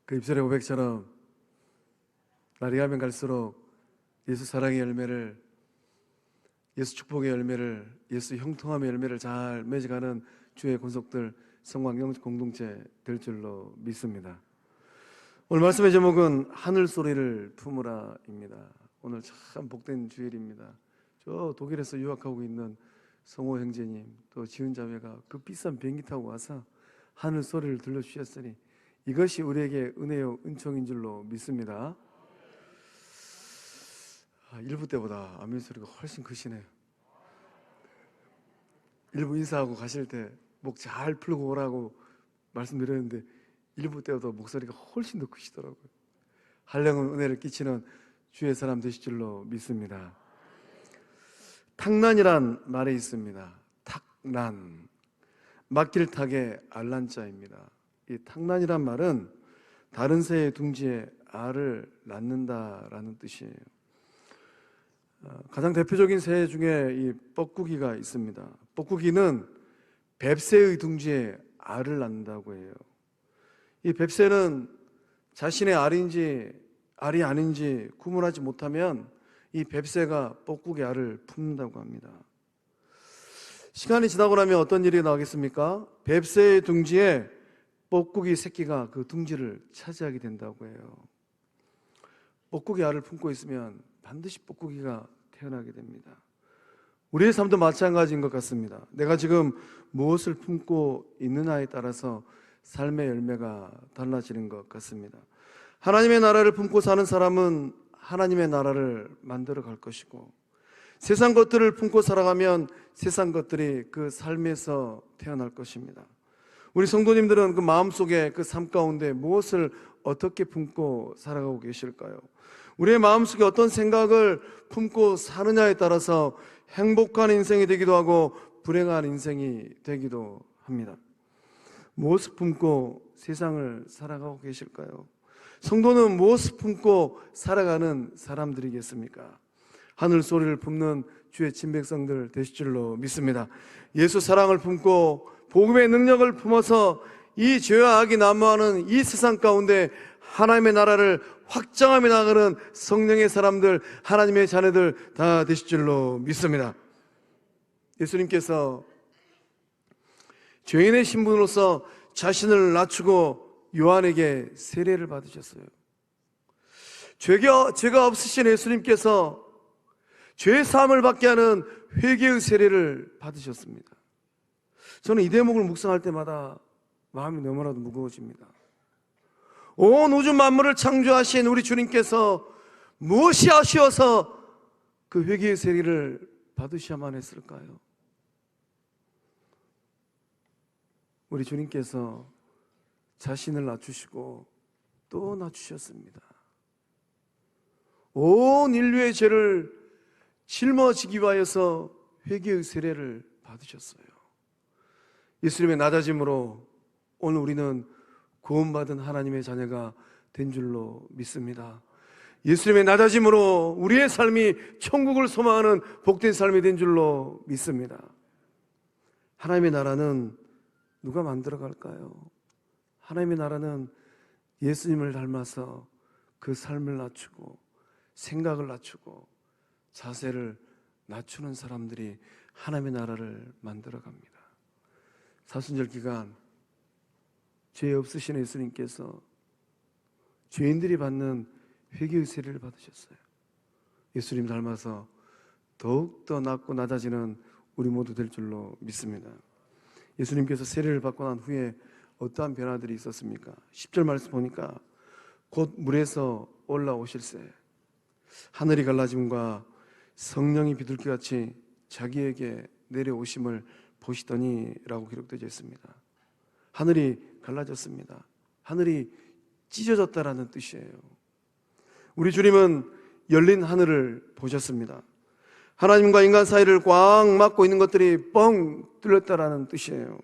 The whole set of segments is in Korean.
그 입술의 고백처럼 날이 가면 갈수록 예수 사랑의 열매를, 예수 축복의 열매를, 예수 형통함의 열매를 잘 맺어가는 주의 권속들, 성광경 공동체 될 줄로 믿습니다. 오늘 말씀의 제목은 하늘 소리를 품으라입니다. 오늘 참 복된 주일입니다. 저 독일에서 유학하고 있는 성호 형제님, 또 지은 자매가 그 비싼 비행기 타고 와서 하늘 소리를 들려주셨으니 이것이 우리에게 은혜요 은총인 줄로 믿습니다. 일부 때보다 아멘 소리가 훨씬 크시네요. 일부 인사하고 가실 때 목 잘 풀고 오라고 말씀드렸는데 일부 때보다 목소리가 훨씬 더 크시더라고요. 한량은 은혜를 끼치는 주의 사람 되실 줄로 믿습니다. 탁난이란 말이 있습니다. 탁난, 막길 탁의 알란자입니다. 이 탁난이란 말은 다른 새의 둥지에 알을 낳는다라는 뜻이에요. 가장 대표적인 새 중에 이 뻐꾸기가 있습니다. 뻐꾸기는 뱁새의 둥지에 알을 낳는다고 해요. 이 뱁새는 자신의 알인지 알이 아닌지 구분하지 못하면 이 뱁새가 뻐꾸기 알을 품는다고 합니다. 시간이 지나고 나면 어떤 일이 나오겠습니까? 뱁새의 둥지에 뻐꾸기 새끼가 그 둥지를 차지하게 된다고 해요. 뻐꾸기 알을 품고 있으면 반드시 뻐꾸기가 태어나게 됩니다. 우리의 삶도 마찬가지인 것 같습니다. 내가 지금 무엇을 품고 있느냐에 따라서 삶의 열매가 달라지는 것 같습니다. 하나님의 나라를 품고 사는 사람은 하나님의 나라를 만들어 갈 것이고, 세상 것들을 품고 살아가면 세상 것들이 그 삶에서 태어날 것입니다. 우리 성도님들은 그 마음속에 그 삶 가운데 무엇을 어떻게 품고 살아가고 계실까요? 우리의 마음속에 어떤 생각을 품고 사느냐에 따라서 행복한 인생이 되기도 하고 불행한 인생이 되기도 합니다. 무엇을 품고 세상을 살아가고 계실까요? 성도는 무엇을 품고 살아가는 사람들이겠습니까? 하늘 소리를 품는 주의 친백성들 되실 줄로 믿습니다. 예수 사랑을 품고 복음의 능력을 품어서 이 죄와 악이 난무하는 이 세상 가운데 하나님의 나라를 확장하며 나가는 성령의 사람들, 하나님의 자녀들 다 되실 줄로 믿습니다. 예수님께서 죄인의 신분으로서 자신을 낮추고 요한에게 세례를 받으셨어요. 죄가 없으신 예수님께서 죄 사함을 받게 하는 회개의 세례를 받으셨습니다. 저는 이 대목을 묵상할 때마다 마음이 너무나도 무거워집니다. 온 우주 만물을 창조하신 우리 주님께서 무엇이 아쉬워서 그 회개의 세례를 받으셔야만 했을까요? 우리 주님께서 자신을 낮추시고 또 낮추셨습니다. 온 인류의 죄를 짊어지기 위하여서 회개의 세례를 받으셨어요. 예수님의 낮아짐으로 오늘 우리는 구원받은 하나님의 자녀가 된 줄로 믿습니다. 예수님의 낮아짐으로 우리의 삶이 천국을 소망하는 복된 삶이 된 줄로 믿습니다. 하나님의 나라는 누가 만들어 갈까요? 하나님의 나라는 예수님을 닮아서 그 삶을 낮추고 생각을 낮추고 자세를 낮추는 사람들이 하나님의 나라를 만들어 갑니다. 사순절 기간 죄 없으신 예수님께서 죄인들이 받는 회개의 세례를 받으셨어요. 예수님 닮아서 더욱더 낮고 낮아지는 우리 모두 될 줄로 믿습니다. 예수님께서 세례를 받고 난 후에 어떠한 변화들이 있었습니까? 10절 말씀 보니까 곧 물에서 올라오실새 하늘이 갈라짐과 성령이 비둘기같이 자기에게 내려오심을 보시더니 라고 기록되어 있습니다. 하늘이 갈라졌습니다. 하늘이 찢어졌다라는 뜻이에요. 우리 주님은 열린 하늘을 보셨습니다. 하나님과 인간 사이를 꽉 막고 있는 것들이 뻥 뚫렸다라는 뜻이에요.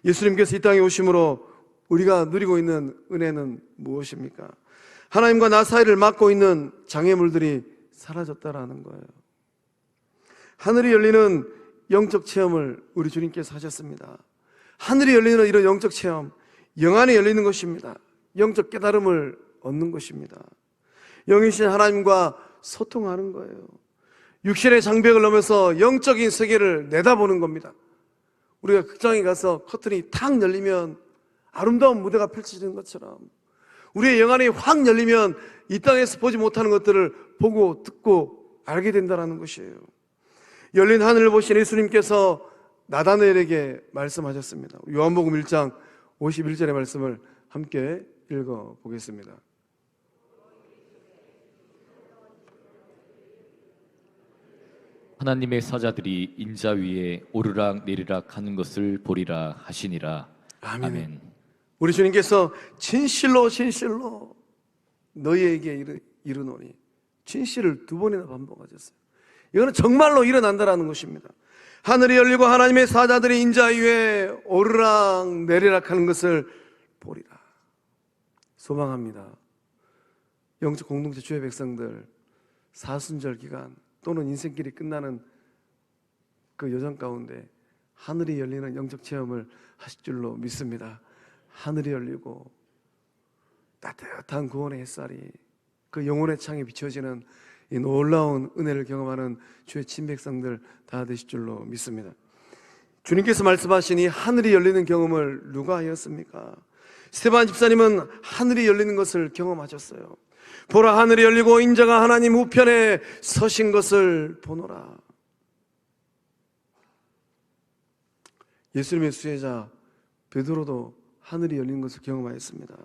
예수님께서 이 땅에 오심으로 우리가 누리고 있는 은혜는 무엇입니까? 하나님과 나 사이를 막고 있는 장애물들이 사라졌다라는 거예요. 하늘이 열리는 영적 체험을 우리 주님께서 하셨습니다. 하늘이 열리는 이런 영적 체험, 영안이 열리는 것입니다. 영적 깨달음을 얻는 것입니다. 영이신 하나님과 소통하는 거예요. 육신의 장벽을 넘어서 영적인 세계를 내다보는 겁니다. 우리가 극장에 가서 커튼이 탁 열리면 아름다운 무대가 펼쳐지는 것처럼 우리의 영안이 확 열리면 이 땅에서 보지 못하는 것들을 보고 듣고 알게 된다는 것이에요. 열린 하늘을 보신 예수님께서 나다나엘에게 말씀하셨습니다. 요한복음 1장 51절의 말씀을 함께 읽어보겠습니다. 하나님의 사자들이 인자 위에 오르락 내리락 하는 것을 보리라 하시니라. 아멘. 우리 주님께서 진실로 진실로 너희에게 이르노니, 진실을 두 번이나 반복하셨어요. 이거는 정말로 일어난다라는 것입니다. 하늘이 열리고 하나님의 사자들이 인자 위에 오르락 내리락 하는 것을 보리라. 소망합니다. 영적 공동체 주의 백성들, 사순절 기간 또는 인생길이 끝나는 그 여정 가운데 하늘이 열리는 영적 체험을 하실 줄로 믿습니다. 하늘이 열리고 따뜻한 구원의 햇살이 그 영혼의 창에 비춰지는 이 놀라운 은혜를 경험하는 주의 친백성들 다 되실 줄로 믿습니다. 주님께서 말씀하신 이 하늘이 열리는 경험을 누가 하였습니까? 스데반 집사님은 하늘이 열리는 것을 경험하셨어요. 보라, 하늘이 열리고 인자가 하나님 우편에 서신 것을 보노라. 예수님의 수혜자 베드로도 하늘이 열린 것을 경험하였습니다.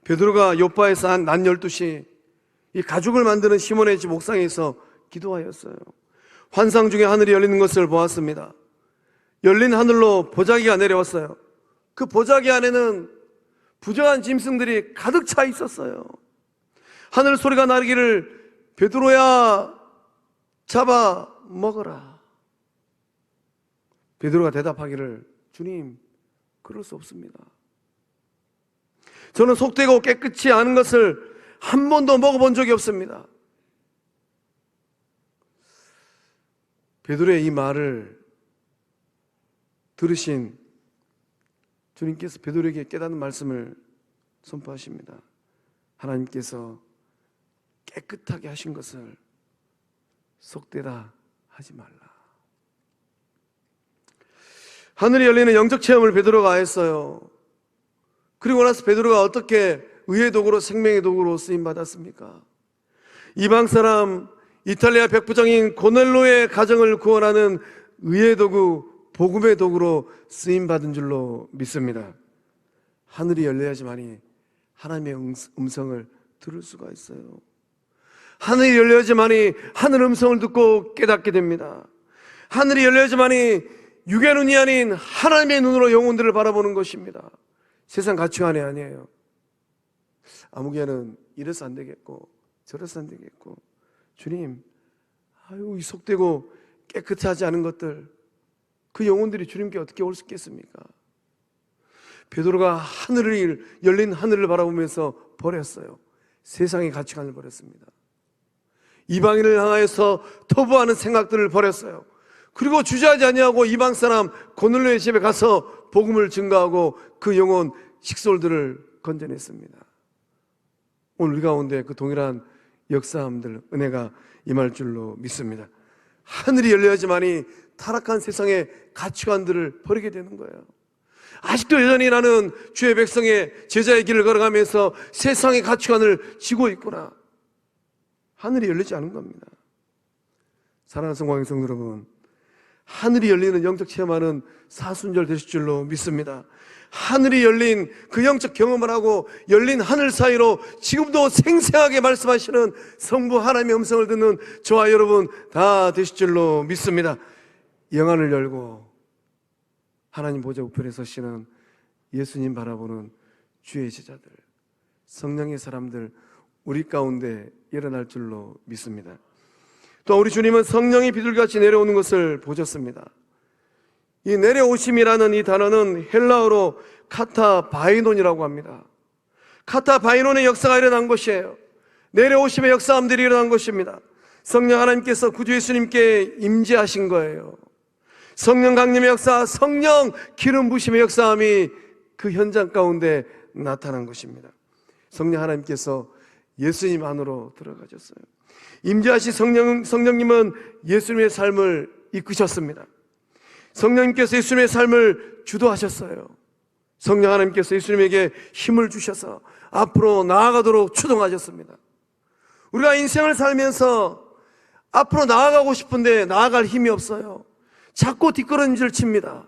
베드로가 요빠에서 한 낮 12시 이 가죽을 만드는 시몬의 집 옥상에서 기도하였어요. 환상 중에 하늘이 열리는 것을 보았습니다. 열린 하늘로 보자기가 내려왔어요. 그 보자기 안에는 부정한 짐승들이 가득 차 있었어요. 하늘 소리가 나르기를 베드로야 잡아 먹어라. 베드로가 대답하기를 주님, 그럴 수 없습니다. 저는 속되고 깨끗이 아는 것을 한 번도 먹어본 적이 없습니다. 베드로의 이 말을 들으신 주님께서 베드로에게 깨닫는 말씀을 선포하십니다. 하나님께서 깨끗하게 하신 것을 속되다 하지 말라. 하늘이 열리는 영적 체험을 베드로가 했어요. 그리고 나서 베드로가 어떻게 의의 도구로 생명의 도구로 쓰임 받았습니까? 이방 사람 이탈리아 백부장인 고넬로의 가정을 구원하는 의의 도구, 복음의 도구로 쓰임 받은 줄로 믿습니다. 하늘이 열려야지만이 하나님의 음성을 들을 수가 있어요. 하늘이 열려야지만이 하늘 음성을 듣고 깨닫게 됩니다. 하늘이 열려야지만이 육의 눈이 아닌 하나님의 눈으로 영혼들을 바라보는 것입니다. 세상 가치관이 아니에요. 아무개는 이래서 안 되겠고 저래서 안 되겠고, 주님, 이 속되고 깨끗하지 않은 것들, 그 영혼들이 주님께 어떻게 올 수 있겠습니까? 베드로가 하늘을 열린 하늘을 바라보면서 버렸어요. 세상의 가치관을 버렸습니다. 이방인을 향하여서 터부하는 생각들을 버렸어요. 그리고 주저하지 아니하고 이방 사람 고넬로의 집에 가서 복음을 증거하고 그 영혼 식솔들을 건져냈습니다. 오늘 우리 가운데 그 동일한 역사함들, 은혜가 임할 줄로 믿습니다. 하늘이 열려야지만이 타락한 세상의 가치관들을 버리게 되는 거예요. 아직도 여전히 나는 주의 백성의 제자의 길을 걸어가면서 세상의 가치관을 지고 있구나. 하늘이 열리지 않은 겁니다. 사랑하는 성광의 성도 여러분, 하늘이 열리는 영적 체험하는 사순절 되실 줄로 믿습니다. 하늘이 열린 그 영적 경험을 하고 열린 하늘 사이로 지금도 생생하게 말씀하시는 성부 하나님의 음성을 듣는 저와 여러분 다 되실 줄로 믿습니다. 영안을 열고 하나님 보좌 우편에 서시는 예수님 바라보는 주의 제자들, 성령의 사람들 우리 가운데 일어날 줄로 믿습니다. 또 우리 주님은 성령이 비둘기같이 내려오는 것을 보셨습니다. 이 내려오심이라는 이 단어는 헬라어로 카타바이논이라고 합니다. 카타바이논의 역사가 일어난 것이에요. 내려오심의 역사함들이 일어난 것입니다. 성령 하나님께서 구주 예수님께 임재하신 거예요. 성령 강림의 역사, 성령 기름 부심의 역사함이 그 현장 가운데 나타난 것입니다. 성령 하나님께서 예수님 안으로 들어가셨어요. 임재하신 성령님은 예수님의 삶을 이끄셨습니다. 성령님께서 예수님의 삶을 주도하셨어요. 성령 하나님께서 예수님에게 힘을 주셔서 앞으로 나아가도록 추동하셨습니다. 우리가 인생을 살면서 앞으로 나아가고 싶은데 나아갈 힘이 없어요. 자꾸 뒷걸음질 칩니다.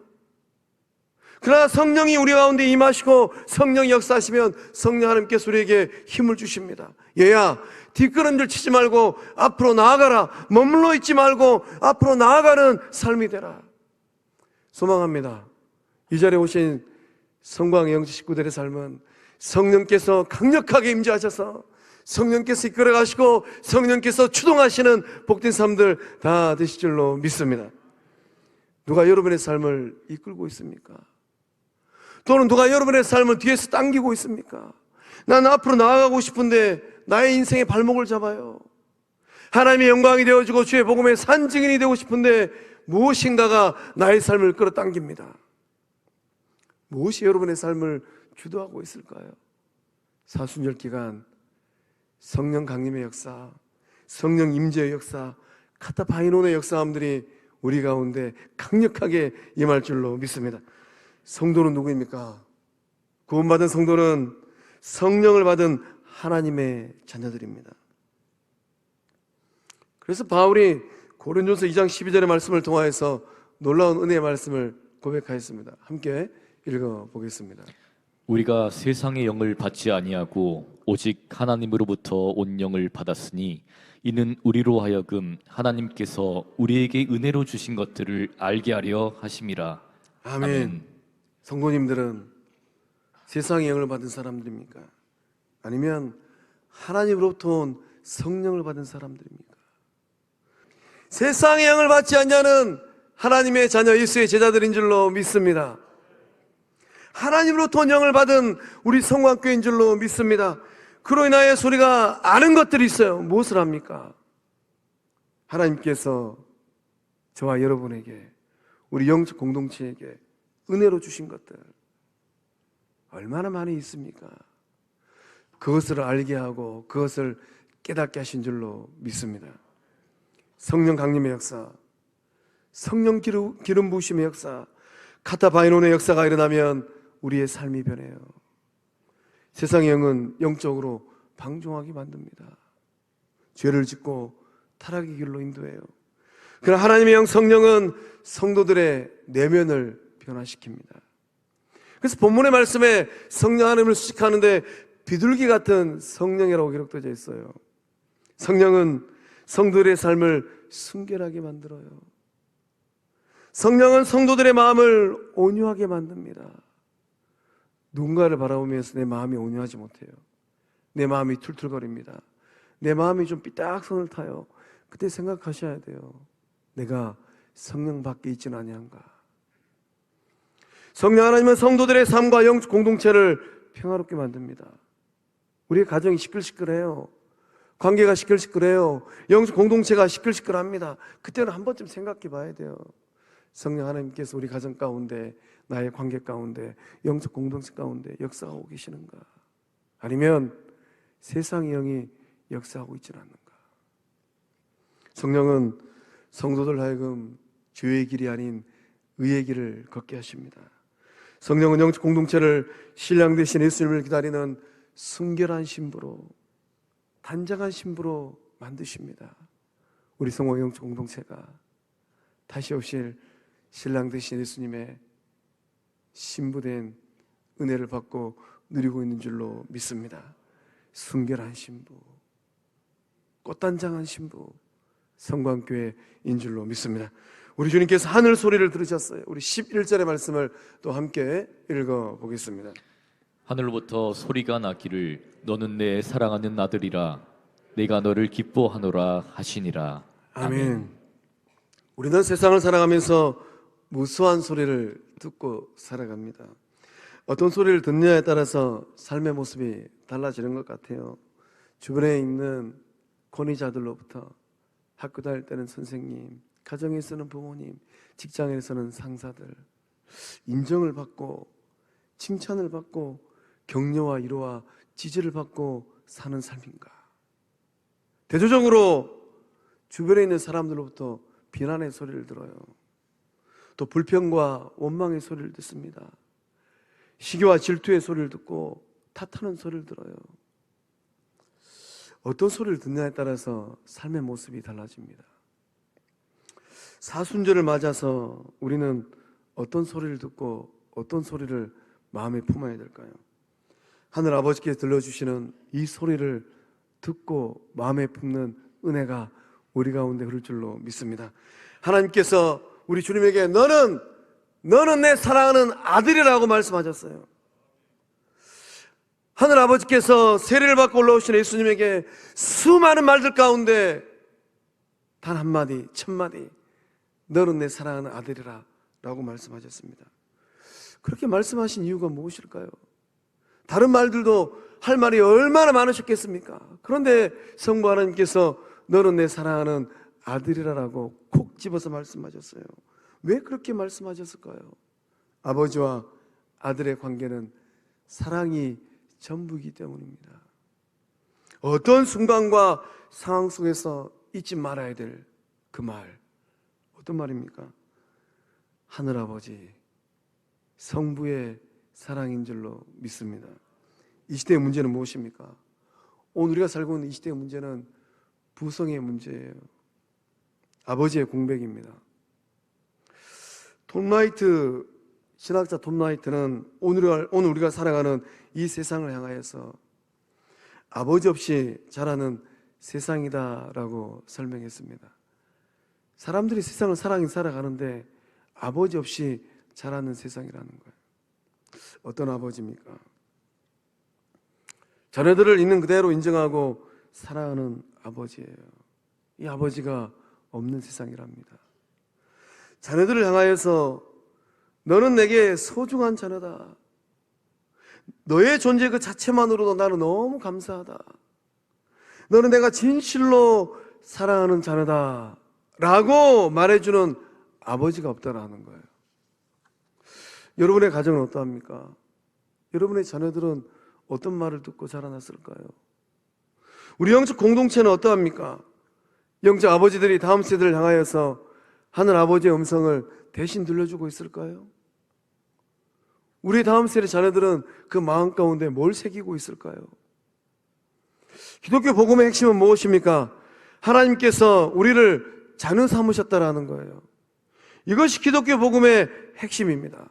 그러나 성령이 우리 가운데 임하시고 성령이 역사하시면 성령 하나님께서 우리에게 힘을 주십니다. 얘야, 뒷걸음질 치지 말고 앞으로 나아가라. 머물러 있지 말고 앞으로 나아가는 삶이 되라. 소망합니다. 이 자리에 오신 성광의 영지 식구들의 삶은 성령께서 강력하게 임재하셔서 성령께서 이끌어 가시고 성령께서 추동하시는 복된 삶들 다 되실 줄로 믿습니다. 누가 여러분의 삶을 이끌고 있습니까? 또는 누가 여러분의 삶을 뒤에서 당기고 있습니까? 난 앞으로 나아가고 싶은데 나의 인생의 발목을 잡아요. 하나님의 영광이 되어주고 주의 복음의 산증인이 되고 싶은데 무엇인가가 나의 삶을 끌어당깁니다. 무엇이 여러분의 삶을 주도하고 있을까요? 사순절 기간 성령 강림의 역사, 성령 임재의 역사, 카타바이논의 역사함들이 우리 가운데 강력하게 임할 줄로 믿습니다. 성도는 누구입니까? 구원받은 성도는 성령을 받은 하나님의 자녀들입니다. 그래서 바울이 고린도서 2장 12절의 말씀을 통하여서 놀라운 은혜의 말씀을 고백하였습니다. 함께 읽어보겠습니다. 우리가 세상의 영을 받지 아니하고 오직 하나님으로부터 온 영을 받았으니 이는 우리로 하여금 하나님께서 우리에게 은혜로 주신 것들을 알게 하려 하심이라. 아멘. 성도님들은 세상의 영을 받은 사람들입니까? 아니면 하나님으로부터 온 성령을 받은 사람들입니까? 세상의 영을 받지 않냐는 하나님의 자녀 예수의 제자들인 줄로 믿습니다. 하나님으로부터 온 영을 받은 우리 성광교인 줄로 믿습니다. 그로 인하여 우리가 아는 것들이 있어요. 무엇을 합니까? 하나님께서 저와 여러분에게, 우리 영적 공동체에게 은혜로 주신 것들 얼마나 많이 있습니까? 그것을 알게 하고 그것을 깨닫게 하신 줄로 믿습니다. 성령 강림의 역사, 성령 기름 부으심의 역사, 카타바이논의 역사가 일어나면 우리의 삶이 변해요. 세상의 영은 영적으로 방종하게 만듭니다. 죄를 짓고 타락의 길로 인도해요. 그러나 하나님의 영 성령은 성도들의 내면을 변화시킵니다. 그래서 본문의 말씀에 성령 하나님을 수식하는데 비둘기 같은 성령이라고 기록되어 있어요. 성령은 성도들의 삶을 순결하게 만들어요. 성령은 성도들의 마음을 온유하게 만듭니다. 누군가를 바라보면서 내 마음이 온유하지 못해요. 내 마음이 툴툴거립니다. 내 마음이 좀 삐딱선을 타요. 그때 생각하셔야 돼요. 내가 성령 밖에 있지는 아니한가. 성령 하나님은 성도들의 삶과 영적 공동체를 평화롭게 만듭니다. 우리의 가정이 시끌시끌해요. 관계가 시끌시끌해요. 영적 공동체가 시끌시끌합니다. 그때는 한 번쯤 생각해 봐야 돼요. 성령 하나님께서 우리 가정 가운데, 나의 관계 가운데, 영적 공동체 가운데 역사하고 계시는가? 아니면 세상의 영이 역사하고 있지는 않는가? 성령은 성도들 하여금 죄의 길이 아닌 의의 길을 걷게 하십니다. 성령은 영적 공동체를 신랑 되신 예수님을 기다리는 순결한 신부로, 단장한 신부로 만드십니다. 우리 성호 영적 공동체가 다시 오실 신랑 되신 예수님의 신부된 은혜를 받고 누리고 있는 줄로 믿습니다. 순결한 신부, 꽃단장한 신부, 성광교회인 줄로 믿습니다. 우리 주님께서 하늘 소리를 들으셨어요. 우리 11절의 말씀을 또 함께 읽어보겠습니다. 하늘로부터 소리가 나기를 너는 내 사랑하는 아들이라 내가 너를 기뻐하노라 하시니라. 아멘. 우리는 세상을 살아가면서 무수한 소리를 듣고 살아갑니다. 어떤 소리를 듣느냐에 따라서 삶의 모습이 달라지는 것 같아요. 주변에 있는 권위자들로부터, 학교 다닐 때는 선생님, 가정에서는 부모님, 직장에서는 상사들, 인정을 받고 칭찬을 받고 격려와 위로와 지지를 받고 사는 삶인가? 대조적으로 주변에 있는 사람들로부터 비난의 소리를 들어요. 또 불평과 원망의 소리를 듣습니다. 시기와 질투의 소리를 듣고 탓하는 소리를 들어요. 어떤 소리를 듣느냐에 따라서 삶의 모습이 달라집니다. 사순절을 맞아서 우리는 어떤 소리를 듣고 어떤 소리를 마음에 품어야 될까요? 하늘 아버지께서 들려주시는 이 소리를 듣고 마음에 품는 은혜가 우리 가운데 흐를 줄로 믿습니다. 하나님께서 우리 주님에게 너는 내 사랑하는 아들이라고 말씀하셨어요. 하늘 아버지께서 세례를 받고 올라오신 예수님에게 수많은 말들 가운데 단 한마디, 첫마디, 너는 내 사랑하는 아들이라 라고 말씀하셨습니다. 그렇게 말씀하신 이유가 무엇일까요? 다른 말들도 할 말이 얼마나 많으셨겠습니까? 그런데 성부 하나님께서 너는 내 사랑하는 아들이라고 콕 집어서 말씀하셨어요. 왜 그렇게 말씀하셨을까요? 아버지와 아들의 관계는 사랑이 전부이기 때문입니다. 어떤 순간과 상황 속에서 잊지 말아야 될 그 말, 어떤 말입니까? 하늘아버지, 성부의 사랑인 줄로 믿습니다. 이 시대의 문제는 무엇입니까? 오늘 우리가 살고 있는 이 시대의 문제는 부성의 문제예요. 아버지의 공백입니다. 신학자 톰 라이트는 오늘 우리가 살아가는 이 세상을 향하여서 아버지 없이 자라는 세상이다라고 설명했습니다. 사람들이 세상을 사랑히 살아가는데 아버지 없이 자라는 세상이라는 거예요. 어떤 아버지입니까? 자녀들을 있는 그대로 인정하고 사랑하는 아버지예요. 이 아버지가 없는 세상이랍니다. 자녀들을 향하여서 너는 내게 소중한 자녀다. 너의 존재 그 자체만으로도 나는 너무 감사하다. 너는 내가 진실로 사랑하는 자녀다 라고 말해주는 아버지가 없다라는 거예요. 여러분의 가정은 어떠합니까? 여러분의 자녀들은 어떤 말을 듣고 자라났을까요? 우리 영적 공동체는 어떠합니까? 영적 아버지들이 다음 세대를 향하여서 하늘 아버지의 음성을 대신 들려주고 있을까요? 우리 다음 세대 자녀들은 그 마음 가운데 뭘 새기고 있을까요? 기독교 복음의 핵심은 무엇입니까? 하나님께서 우리를 자녀 삼으셨다라는 거예요. 이것이 기독교 복음의 핵심입니다.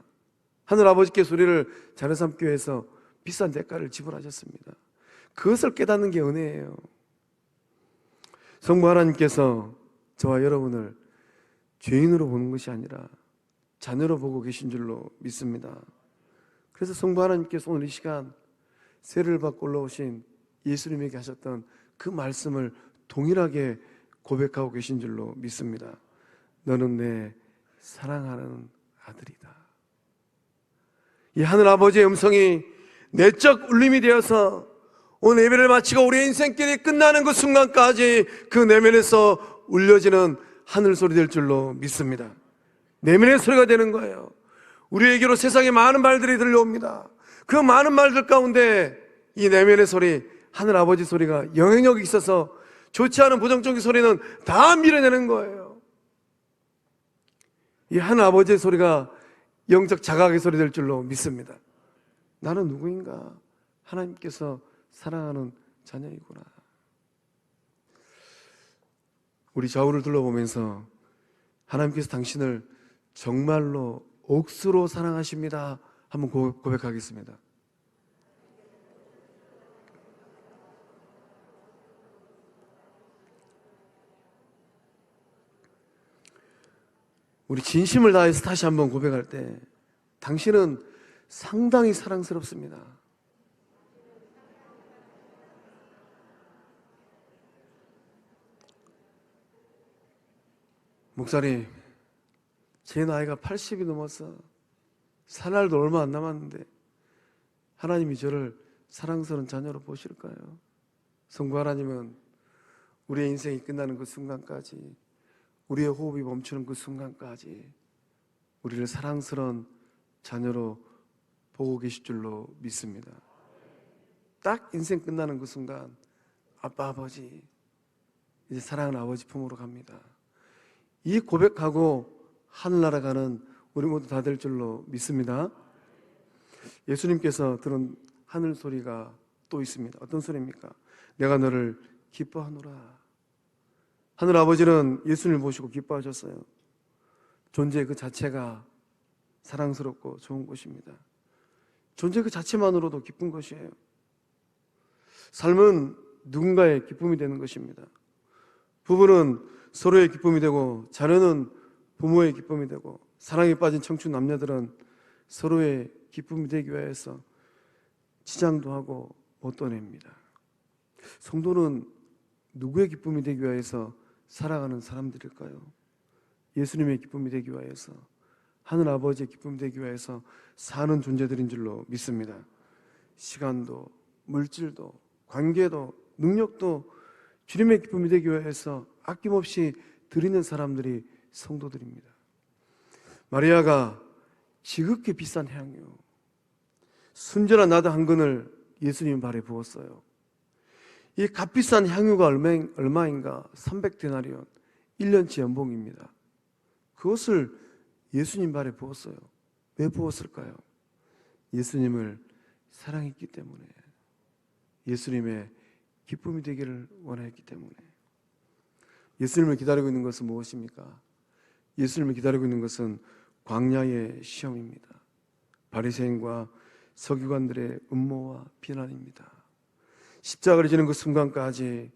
하늘 아버지께서 우리를 자녀 삼기 위해서 비싼 대가를 지불하셨습니다. 그것을 깨닫는 게 은혜예요. 성부 하나님께서 저와 여러분을 죄인으로 보는 것이 아니라 자녀로 보고 계신 줄로 믿습니다. 그래서 성부 하나님께서 오늘 이 시간 세례를 받고 올라오신 예수님에게 하셨던 그 말씀을 동일하게 고백하고 계신 줄로 믿습니다. 너는 내 사랑하는 아들이다. 이 하늘 아버지의 음성이 내적 울림이 되어서 오늘 예배를 마치고 우리의 인생길이 끝나는 그 순간까지 그 내면에서 울려지는 하늘 소리 될 줄로 믿습니다. 내면의 소리가 되는 거예요. 우리에게로 세상에 많은 말들이 들려옵니다. 그 많은 말들 가운데 이 내면의 소리, 하늘 아버지 소리가 영향력이 있어서 좋지 않은 부정적인 소리는 다 밀어내는 거예요. 이 하늘 아버지의 소리가 영적 자각의 소리 될 줄로 믿습니다. 나는 누구인가? 하나님께서 사랑하는 자녀이구나. 우리 좌우를 둘러보면서 하나님께서 당신을 정말로 옥수로 사랑하십니다. 한번 고백하겠습니다. 우리 진심을 다해서 다시 한번 고백할 때 당신은 상당히 사랑스럽습니다. 목사님, 제 나이가 80이 넘어서 살 날도 얼마 안 남았는데 하나님이 저를 사랑스러운 자녀로 보실까요? 성부 하나님은 우리의 인생이 끝나는 그 순간까지, 우리의 호흡이 멈추는 그 순간까지 우리를 사랑스러운 자녀로 보고 계실 줄로 믿습니다. 딱 인생 끝나는 그 순간 아빠 아버지 이제 사랑하는 아버지 품으로 갑니다. 이 고백하고 하늘나라 가는 우리 모두 다 될 줄로 믿습니다. 예수님께서 들은 하늘 소리가 또 있습니다. 어떤 소리입니까? 내가 너를 기뻐하노라. 하늘 아버지는 예수님을 보시고 기뻐하셨어요. 존재 그 자체가 사랑스럽고 좋은 것입니다. 존재 그 자체만으로도 기쁜 것이에요. 삶은 누군가의 기쁨이 되는 것입니다. 부부는 서로의 기쁨이 되고, 자녀는 부모의 기쁨이 되고, 사랑에 빠진 청춘 남녀들은 서로의 기쁨이 되기 위해서 치장도 하고 못도 냅니다. 성도는 누구의 기쁨이 되기 위해서 살아가는 사람들일까요? 예수님의 기쁨이 되기 위해서, 하늘 아버지의 기쁨이 되기 위해서 사는 존재들인 줄로 믿습니다. 시간도, 물질도, 관계도, 능력도 주님의 기쁨이 되기 위해서 아낌없이 드리는 사람들이 성도들입니다. 마리아가 지극히 비싼 향유, 순전한 나드 한 근을 예수님 발에 부었어요. 이 값비싼 향유가 얼마인가? 300데나리온, 1년치 연봉입니다. 그것을 예수님 발에 부었어요. 왜 부었을까요? 예수님을 사랑했기 때문에, 예수님의 기쁨이 되기를 원했기 때문에. 예수님을 기다리고 있는 것은 무엇입니까? 예수님을 기다리고 있는 것은 광야의 시험입니다. 바리새인과 서기관들의 음모와 비난입니다. 십자가를 지는 그 순간까지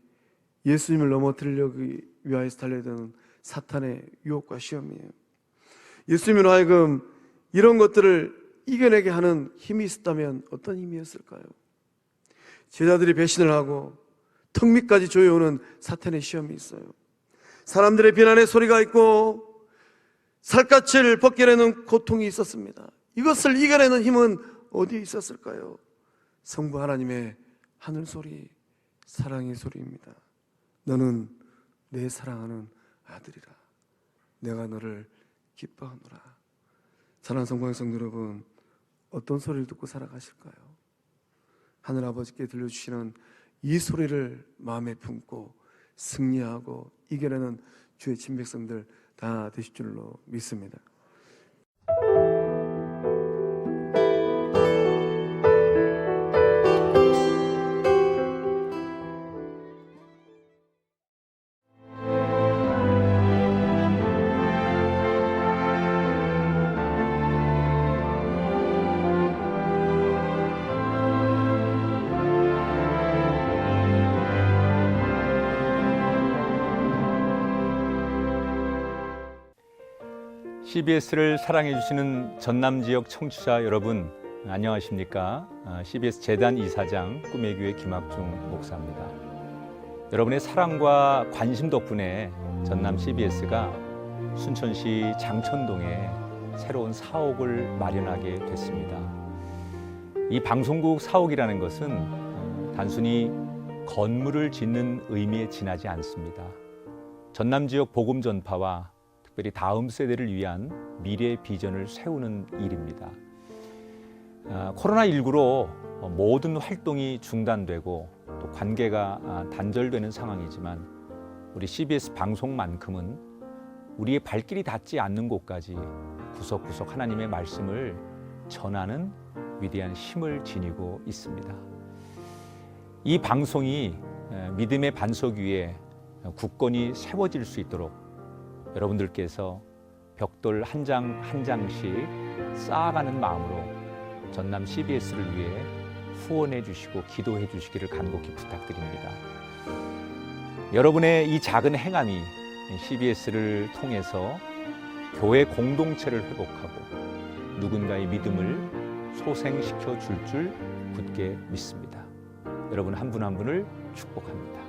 예수님을 넘어뜨리려기 위하여서 달려드는 사탄의 유혹과 시험이에요. 예수님으로 하여금 이런 것들을 이겨내게 하는 힘이 있었다면 어떤 힘이었을까요? 제자들이 배신을 하고 턱 밑까지 조여오는 사탄의 시험이 있어요. 사람들의 비난의 소리가 있고 살갗을 벗겨내는 고통이 있었습니다. 이것을 이겨내는 힘은 어디에 있었을까요? 성부 하나님의 하늘 소리, 사랑의 소리입니다. 너는 내 사랑하는 아들이라. 내가 너를 기뻐하노라. 사랑하는 성공의 성도 여러분, 어떤 소리를 듣고 살아가실까요? 하늘 아버지께 들려주시는 이 소리를 마음에 품고 승리하고 이겨내는 주의 친백성들 다 되실 줄로 믿습니다. CBS를 사랑해 주시는 전남 지역 청취자 여러분, 안녕하십니까? CBS 재단 이사장 꿈의 교회 김학중 목사입니다. 여러분의 사랑과 관심 덕분에 전남 CBS가 순천시 장천동에 새로운 사옥을 마련하게 됐습니다. 이 방송국 사옥이라는 것은 단순히 건물을 짓는 의미에 지나지 않습니다. 전남 지역 복음 전파와 특별히 다음 세대를 위한 미래 비전을 세우는 일입니다. 코로나19로 모든 활동이 중단되고 또 관계가 단절되는 상황이지만 우리 CBS 방송만큼은 우리의 발길이 닿지 않는 곳까지 구석구석 하나님의 말씀을 전하는 위대한 힘을 지니고 있습니다. 이 방송이 믿음의 반석 위에 굳건히 세워질 수 있도록 여러분들께서 벽돌 한 장 한 장씩 쌓아가는 마음으로 전남 CBS를 위해 후원해 주시고 기도해 주시기를 간곡히 부탁드립니다. 여러분의 이 작은 행함이 CBS를 통해서 교회 공동체를 회복하고 누군가의 믿음을 소생시켜 줄 굳게 믿습니다. 여러분 한 분 한 분을 축복합니다.